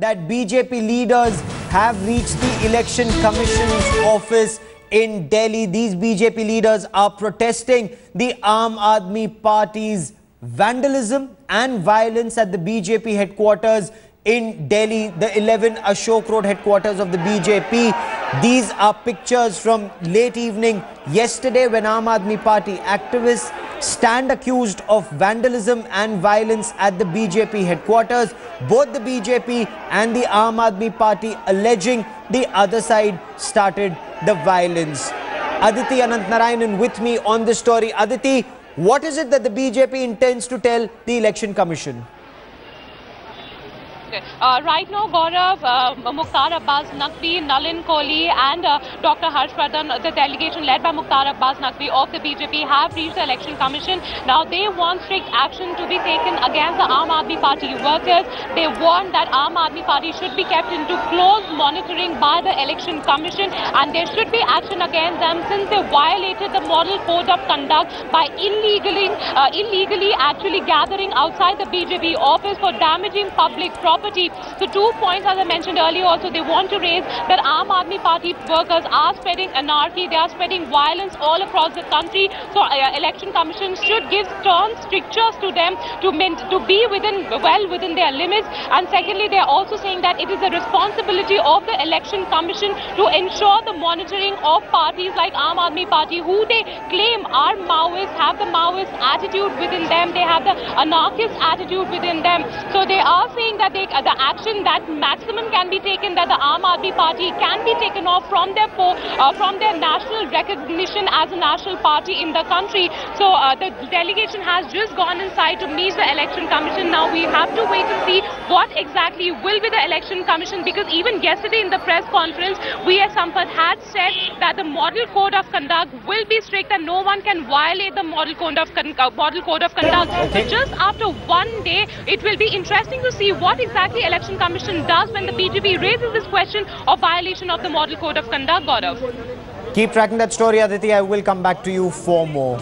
that BJP leaders have reached the Election Commission's office in Delhi. These BJP leaders are protesting the Aam Aadmi Party's vandalism and violence at the BJP headquarters in Delhi, the 11 Ashok Road headquarters of the BJP. These are pictures from late evening yesterday when Aam Aadmi Party activists stand accused of vandalism and violence at the BJP headquarters. Both the BJP and the Aam Aadmi Party alleging the other side started the violence. Aditi Anantnarayanan with me on this story. Aditi, what is it that the BJP intends to tell the Election Commission? Right now, Gaurav, Mukhtar Abbas Naqvi, Nalin Kohli and Dr. Harshvardhan, the delegation led by Mukhtar Abbas Naqvi of the BJP, have reached the Election Commission. Now, they want strict action to be taken against the Aam Aadmi Party workers. They want that Aam Aadmi Party should be kept into close monitoring by the Election Commission, and there should be action against them since they violated the Model Code of Conduct by illegally actually gathering outside the BJP office for damaging public property. So 2 points, as I mentioned earlier, also they want to raise that Aam Aadmi Party workers are spreading anarchy, they are spreading violence all across the country. So Election Commission should give stern strictures to them to be well within their limits. And secondly, they are also saying that it is the responsibility of the Election Commission to ensure the monitoring of parties like Aam Aadmi Party, who they claim are Maoists, have the Maoist attitude within them, they have the anarchist attitude within them. So they are saying that the action that maximum can be taken, that the Aam Aadmi Party can be taken off from their national recognition as a national party in the country. So the delegation has just gone inside to meet the Election Commission. Now we have to wait and see what exactly will be the Election Commission, because even yesterday in the press conference, V.S. Sampath had said that the Model Code of Conduct will be strict and no one can violate the Model Code of Conduct. Okay. So just after 1 day, it will be interesting to see what exactly Election Commission does when the BJP raises this question of violation of the Model Code of Conduct, Gaurav. Keep tracking that story, Aditi. I will come back to you for more.